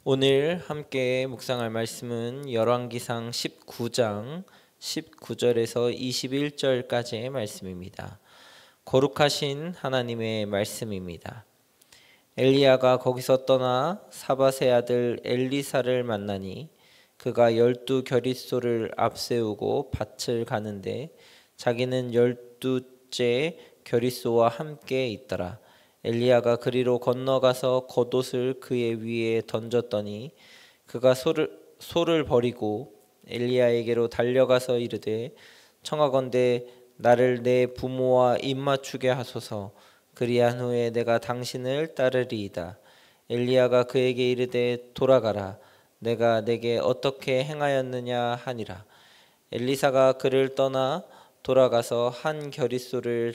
오늘 함께 묵상할 말씀은 열왕기상 19장 19절에서 21절까지의 말씀입니다. 거룩하신 하나님의 말씀입니다. 엘리야가 거기서 떠나 사밧의 아들 엘리사를 만나니 그가 12겨릿소를 앞세우고 밭을 가는데 자기는 12째 겨릿소와 함께 있더라. 엘리야가 그리로 건너가서 겉옷을 그의 위에 던졌더니 그가 소를 버리고 엘리야에게로 달려가서 이르되 청하건대 나를 내 부모와 입맞추게 하소서. 그리한 후에 내가 당신을 따르리이다. 엘리야가 그에게 이르되 돌아가라. 내가 내게 어떻게 행하였느냐 하니라. 엘리사가 그를 떠나 돌아가서 한 겨릿소를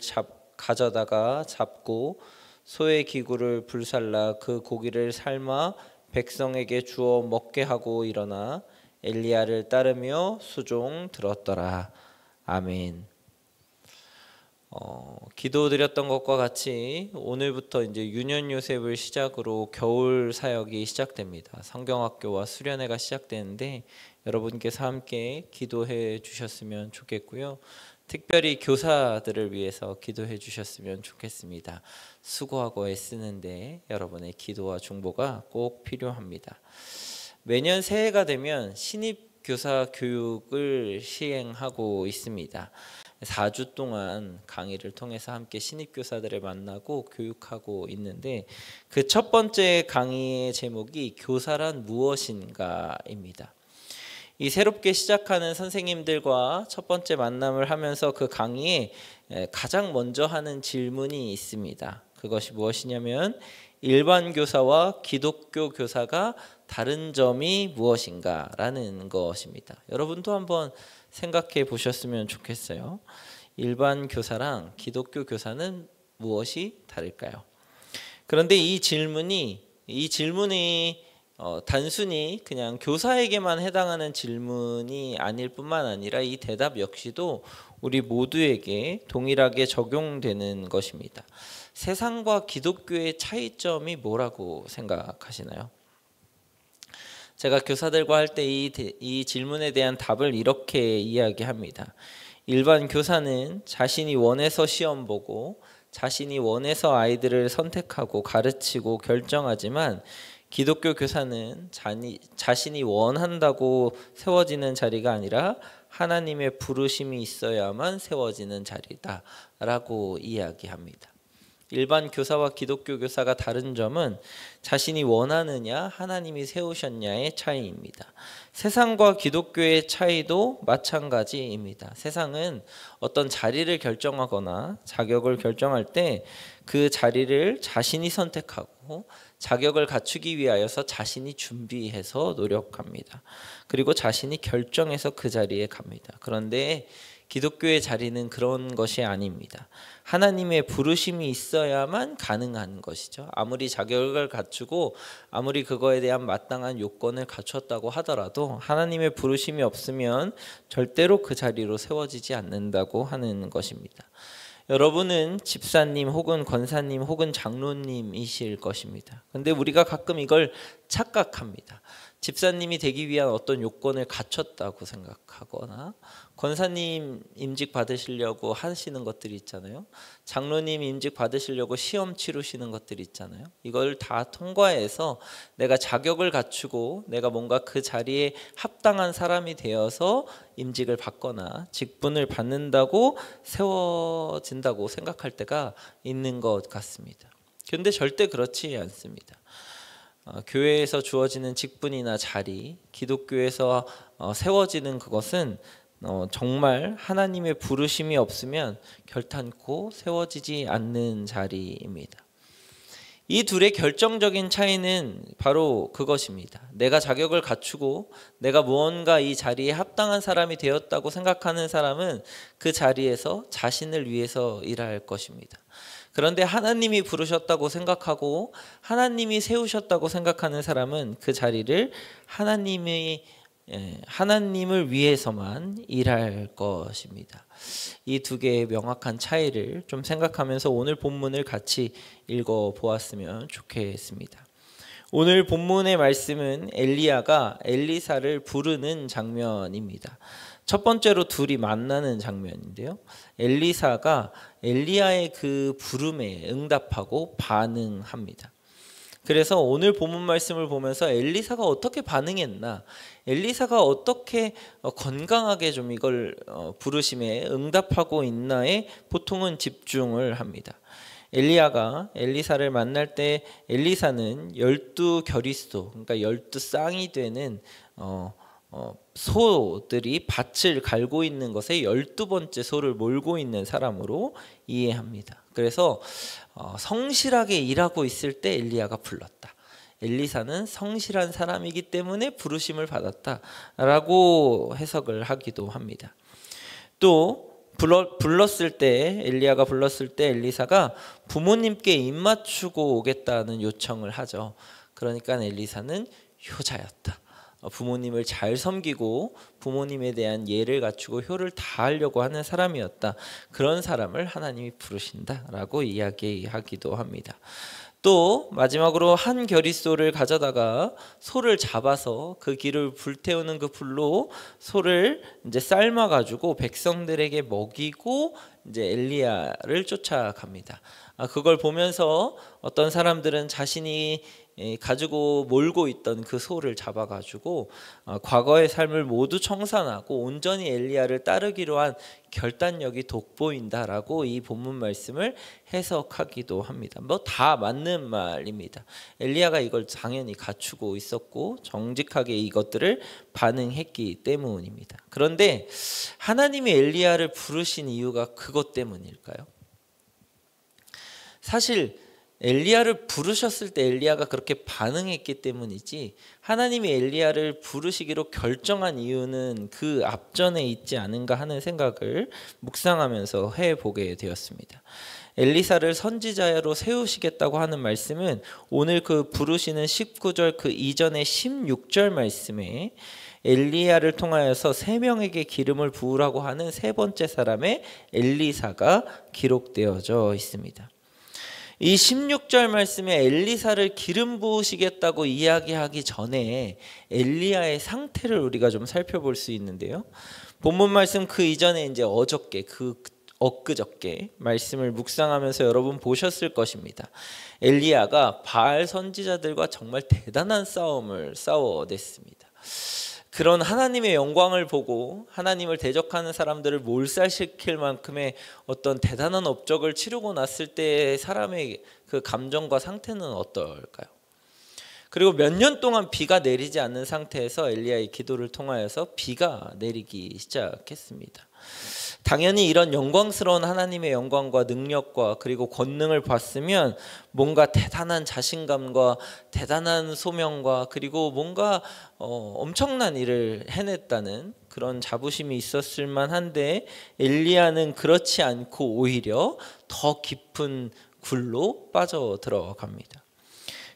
가져다가 잡고 소의 기구를 불살라 그 고기를 삶아 백성에게 주어 먹게 하고 일어나 엘리야를 따르며 수종 들었더라. 아멘. 기도드렸던 것과 같이 오늘부터 이제 유년 요셉을 시작으로 겨울 사역이 시작됩니다. 성경학교와 수련회가 시작되는데 여러분께서 함께 기도해 주셨으면 좋겠고요. 특별히 교사들을 위해서 기도해 주셨으면 좋겠습니다. 수고하고 애쓰는데 여러분의 기도와 중보가 꼭 필요합니다. 매년 새해가 되면 신입교사 교육을 시행하고 있습니다. 4주 동안 강의를 통해서 함께 신입교사들을 만나고 교육하고 있는데 그 첫 번째 강의의 제목이 교사란 무엇인가입니다. 이 새롭게 시작하는 선생님들과 첫 번째 만남을 하면서 그 강의에 가장 먼저 하는 질문이 있습니다. 그것이 무엇이냐면 일반 교사와 기독교 교사가 다른 점이 무엇인가 라는 것입니다. 여러분도 한번 생각해 보셨으면 좋겠어요. 일반 교사랑 기독교 교사는 무엇이 다를까요? 그런데 이 질문이 단순히 그냥 교사에게만 해당하는 질문이 아닐 뿐만 아니라 이 대답 역시도 우리 모두에게 동일하게 적용되는 것입니다. 세상과 기독교의 차이점이 뭐라고 생각하시나요? 제가 교사들과 할 때 이 질문에 대한 답을 이렇게 이야기합니다. 일반 교사는 자신이 원해서 시험 보고 자신이 원해서 아이들을 선택하고 가르치고 결정하지만 기독교 교사는 자신이 원한다고 세워지는 자리가 아니라 하나님의 부르심이 있어야만 세워지는 자리다라고 이야기합니다. 일반 교사와 기독교 교사가 다른 점은 자신이 원하느냐 하나님이 세우셨냐의 차이입니다. 세상과 기독교의 차이도 마찬가지입니다. 세상은 어떤 자리를 결정하거나 자격을 결정할 때 그 자리를 자신이 선택하고 자격을 갖추기 위하여서 자신이 준비해서 노력합니다. 그리고 자신이 결정해서 그 자리에 갑니다. 그런데 기독교의 자리는 그런 것이 아닙니다. 하나님의 부르심이 있어야만 가능한 것이죠. 아무리 자격을 갖추고 아무리 그거에 대한 마땅한 요건을 갖췄다고 하더라도 하나님의 부르심이 없으면 절대로 그 자리로 세워지지 않는다고 하는 것입니다. 여러분은 집사님 혹은 권사님 혹은 장로님이실 것입니다. 근데 우리가 가끔 이걸 착각합니다. 집사님이 되기 위한 어떤 요건을 갖췄다고 생각하거나 권사님 임직 받으시려고 하시는 것들이 있잖아요. 장로님 임직 받으시려고 시험 치르시는 것들이 있잖아요. 이걸 다 통과해서 내가 자격을 갖추고 내가 뭔가 그 자리에 합당한 사람이 되어서 임직을 받거나 직분을 받는다고 세워진다고 생각할 때가 있는 것 같습니다. 그런데 절대 그렇지 않습니다. 교회에서 주어지는 직분이나 자리, 기독교에서 세워지는 그것은 정말 하나님의 부르심이 없으면 결탄코 세워지지 않는 자리입니다. 이 둘의 결정적인 차이는 바로 그것입니다. 내가 자격을 갖추고 내가 무언가 이 자리에 합당한 사람이 되었다고 생각하는 사람은 그 자리에서 자신을 위해서 일할 것입니다. 그런데 하나님이 부르셨다고 생각하고 하나님이 세우셨다고 생각하는 사람은 그 자리를 하나님을 위해서만 일할 것입니다. 이 두 개의 명확한 차이를 좀 생각하면서 오늘 본문을 같이 읽어 보았으면 좋겠습니다. 오늘 본문의 말씀은 엘리야가 엘리사를 부르는 장면입니다. 첫 번째로 둘이 만나는 장면인데요. 엘리사가 엘리야의 그 부름에 응답하고 반응합니다. 그래서 오늘 본문 말씀을 보면서 엘리사가 어떻게 반응했나, 엘리사가 어떻게 건강하게 좀 이걸 부르심에 응답하고 있나에 보통은 집중을 합니다. 엘리야가 엘리사를 만날 때 엘리사는 12겨리소, 그러니까 12쌍이 되는 소들이 밭을 갈고 있는 것에 12번째 소를 몰고 있는 사람으로 이해합니다. 그래서 성실하게 일하고 있을 때 엘리야가 불렀다. 엘리사는 성실한 사람이기 때문에 부르심을 받았다라고 해석을 하기도 합니다. 또 불렀을 때, 엘리야가 불렀을 때 엘리사가 부모님께 입맞추고 오겠다는 요청을 하죠. 그러니까 엘리사는 효자였다. 부모님을 잘 섬기고 부모님에 대한 예를 갖추고 효를 다하려고 하는 사람이었다. 그런 사람을 하나님이 부르신다라고 이야기하기도 합니다. 또 마지막으로 한 겨리소를 가져다가 소를 잡아서 그 길을 불태우는 그 불로 소를 이제 삶아 가지고 백성들에게 먹이고 이제 엘리야를 쫓아갑니다. 그걸 보면서 어떤 사람들은 자신이 가지고 몰고 있던 그 소를 잡아가지고 과거의 삶을 모두 청산하고 온전히 엘리야를 따르기로 한 결단력이 돋보인다라고 이 본문 말씀을 해석하기도 합니다. 뭐 다 맞는 말입니다. 엘리야가 이걸 당연히 갖추고 있었고 정직하게 이것들을 반응했기 때문입니다. 그런데 하나님이 엘리야를 부르신 이유가 그것 때문일까요? 사실 엘리야를 부르셨을 때 엘리야가 그렇게 반응했기 때문이지, 하나님이 엘리야를 부르시기로 결정한 이유는 그 앞전에 있지 않은가 하는 생각을 묵상하면서 해보게 되었습니다. 엘리사를 선지자로 세우시겠다고 하는 말씀은 오늘 그 부르시는 19절 그 이전의 16절 말씀에 엘리야를 통하여서 3명에게 기름을 부으라고 하는 세 번째 사람의 엘리사가 기록되어져 있습니다. 이 16절 말씀에 엘리사를 기름 부으시겠다고 이야기하기 전에 엘리야의 상태를 우리가 좀 살펴볼 수 있는데요. 본문 말씀 그 이전에 이제 엊그저께 말씀을 묵상하면서 여러분 보셨을 것입니다. 엘리야가 바알 선지자들과 정말 대단한 싸움을 싸워냈습니다. 그런 하나님의 영광을 보고 하나님을 대적하는 사람들을 몰살시킬 만큼의 어떤 대단한 업적을 치르고 났을 때 사람의 그 감정과 상태는 어떨까요? 그리고 몇 년 동안 비가 내리지 않는 상태에서 엘리야의 기도를 통하여서 비가 내리기 시작했습니다. 당연히 이런 영광스러운 하나님의 영광과 능력과 그리고 권능을 봤으면 뭔가 대단한 자신감과 대단한 소명과 그리고 뭔가 엄청난 일을 해냈다는 그런 자부심이 있었을 만한데, 엘리야는 그렇지 않고 오히려 더 깊은 굴로 빠져 들어갑니다.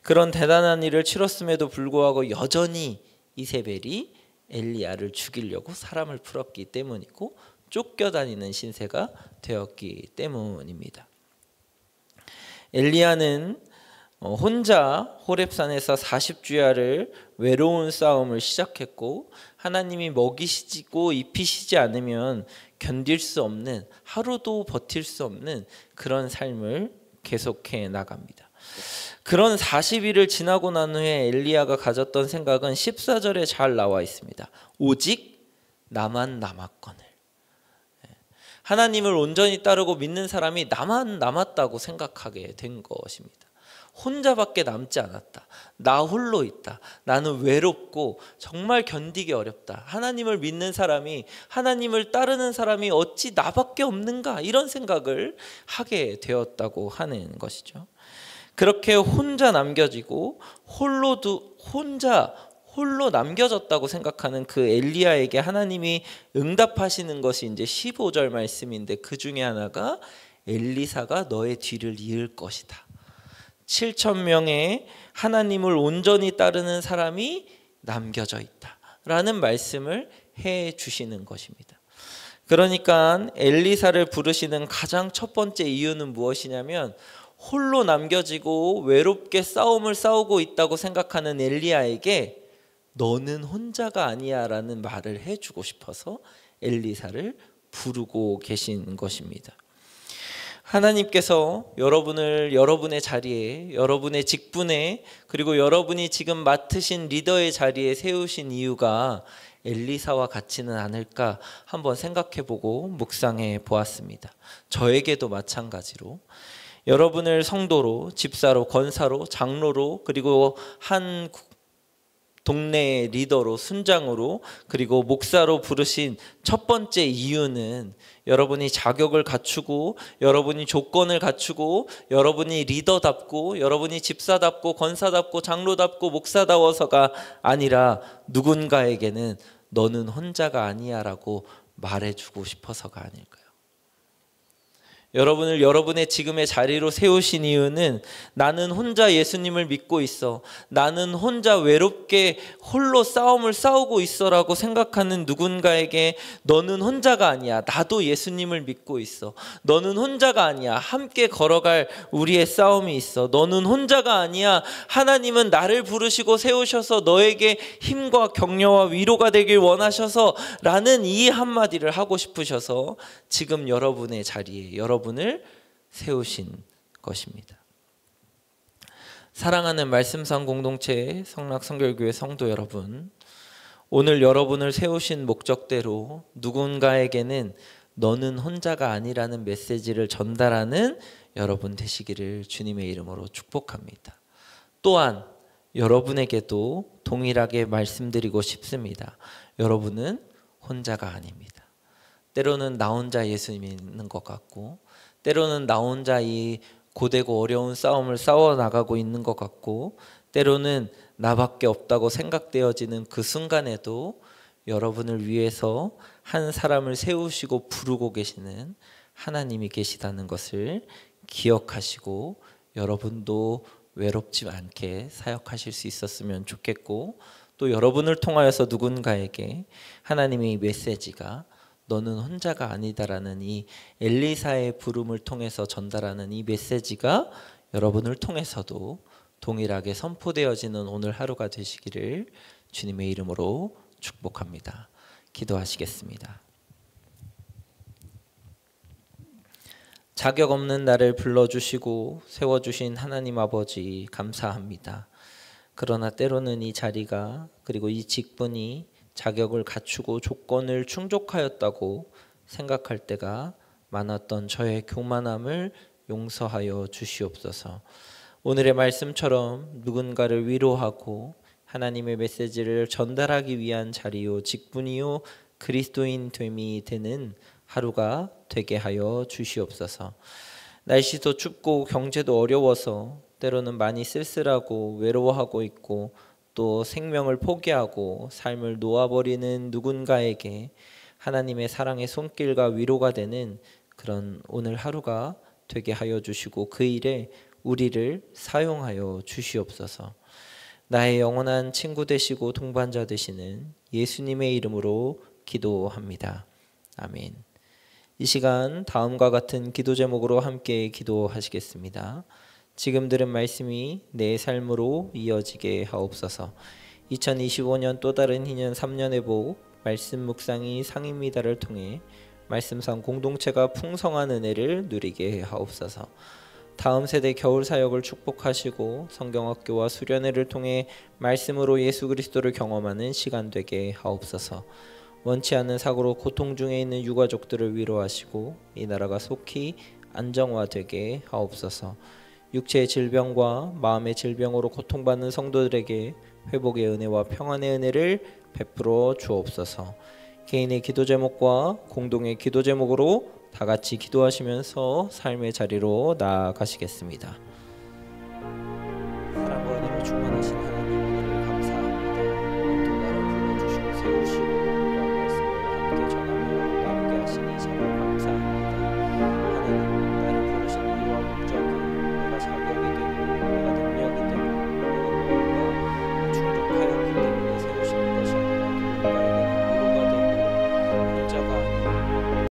그런 대단한 일을 치렀음에도 불구하고 여전히 이세벨이 엘리야를 죽이려고 사람을 풀었기 때문이고 쫓겨다니는 신세가 되었기 때문입니다. 엘리야는 혼자 호렙산에서 40주야를 외로운 싸움을 시작했고, 하나님이 먹이시고 입히시지 않으면 견딜 수 없는, 하루도 버틸 수 없는 그런 삶을 계속해 나갑니다. 그런 40일을 지나고 난 후에 엘리야가 가졌던 생각은 14절에 잘 나와 있습니다. 오직 나만 남았거늘. 하나님을 온전히 따르고 믿는 사람이 나만 남았다고 생각하게 된 것입니다. 혼자밖에 남지 않았다. 나 홀로 있다. 나는 외롭고 정말 견디기 어렵다. 하나님을 믿는 사람이, 하나님을 따르는 사람이 어찌 나밖에 없는가, 이런 생각을 하게 되었다고 하는 것이죠. 그렇게 혼자 남겨지고 홀로 남겨졌다고 생각하는 그 엘리야에게 하나님이 응답하시는 것이 이제 15절 말씀인데, 그 중에 하나가 엘리사가 너의 뒤를 이을 것이다. 7,000명의 하나님을 온전히 따르는 사람이 남겨져 있다 라는 말씀을 해 주시는 것입니다. 그러니까 엘리사를 부르시는 가장 첫 번째 이유는 무엇이냐면, 홀로 남겨지고 외롭게 싸움을 싸우고 있다고 생각하는 엘리야에게 너는 혼자가 아니야 라는 말을 해주고 싶어서 엘리사를 부르고 계신 것입니다. 하나님께서 여러분을 여러분의 자리에, 여러분의 직분에, 그리고 여러분이 지금 맡으신 리더의 자리에 세우신 이유가 엘리사와 같지는 않을까 한번 생각해보고 묵상해 보았습니다. 저에게도 마찬가지로 여러분을 성도로, 집사로, 권사로, 장로로, 그리고 한 동네의 리더로, 순장으로, 그리고 목사로 부르신 첫 번째 이유는 여러분이 자격을 갖추고, 여러분이 조건을 갖추고, 여러분이 리더답고, 여러분이 집사답고, 권사답고, 장로답고, 목사다워서가 아니라 누군가에게는 너는 혼자가 아니야 라고 말해주고 싶어서가 아닐까요? 여러분을 여러분의 지금의 자리로 세우신 이유는 나는 혼자 예수님을 믿고 있어, 나는 혼자 외롭게 홀로 싸움을 싸우고 있어 라고 생각하는 누군가에게 너는 혼자가 아니야, 나도 예수님을 믿고 있어, 너는 혼자가 아니야, 함께 걸어갈 우리의 싸움이 있어, 너는 혼자가 아니야, 하나님은 나를 부르시고 세우셔서 너에게 힘과 격려와 위로가 되길 원하셔서 라는 이 한마디를 하고 싶으셔서 지금 여러분의 자리에 여러분을 세우신 것입니다. 사랑하는 말씀상 공동체 성락성결교회 성도 여러분, 오늘 여러분을 세우신 목적대로 누군가에게는 너는 혼자가 아니라는 메시지를 전달하는 여러분 되시기를 주님의 이름으로 축복합니다. 또한 여러분에게도 동일하게 말씀드리고 싶습니다. 여러분은 혼자가 아닙니다. 때로는 나 혼자 예수 믿는 것 같고, 때로는 나 혼자 이 고되고 어려운 싸움을 싸워 나가고 있는 것 같고, 때로는 나밖에 없다고 생각되어지는 그 순간에도 여러분을 위해서 한 사람을 세우시고 부르고 계시는 하나님이 계시다는 것을 기억하시고 여러분도 외롭지 않게 사역하실 수 있었으면 좋겠고, 또 여러분을 통하여서 누군가에게 하나님의 메시지가 너는 혼자가 아니다라는 이 엘리사의 부름을 통해서 전달하는 이 메시지가 여러분을 통해서도 동일하게 선포되어지는 오늘 하루가 되시기를 주님의 이름으로 축복합니다. 기도하시겠습니다. 자격 없는 나를 불러주시고 세워주신 하나님 아버지 감사합니다. 그러나 때로는 이 자리가, 그리고 이 직분이 자격을 갖추고 조건을 충족하였다고 생각할 때가 많았던 저의 교만함을 용서하여 주시옵소서. 오늘의 말씀처럼 누군가를 위로하고 하나님의 메시지를 전달하기 위한 자리요 직분이요 그리스도인 됨이 되는 하루가 되게 하여 주시옵소서. 날씨도 춥고 경제도 어려워서 때로는 많이 쓸쓸하고 외로워하고 있고 또 생명을 포기하고 삶을 놓아버리는 누군가에게 하나님의 사랑의 손길과 위로가 되는 그런 오늘 하루가 되게 하여 주시고 그 일에 우리를 사용하여 주시옵소서. 나의 영원한 친구 되시고 동반자 되시는 예수님의 이름으로 기도합니다. 아멘. 이 시간 다음과 같은 기도 제목으로 함께 기도하시겠습니다. 지금 들은 말씀이 내 삶으로 이어지게 하옵소서. 2025년 또 다른 희년 3년의 복 말씀 묵상이 상입니다를 통해 말씀상 공동체가 풍성한 은혜를 누리게 하옵소서. 다음 세대 겨울 사역을 축복하시고 성경학교와 수련회를 통해 말씀으로 예수 그리스도를 경험하는 시간 되게 하옵소서. 원치 않는 사고로 고통 중에 있는 유가족들을 위로하시고 이 나라가 속히 안정화되게 하옵소서. 육체의 질병과 마음의 질병으로 고통받는 성도들에게 회복의 은혜와 평안의 은혜를 베풀어 주옵소서. 개인의 기도 제목과 공동의 기도 제목으로 다 같이 기도하시면서 삶의 자리로 나아가시겠습니다. 사랑과 은혜로 충만하시는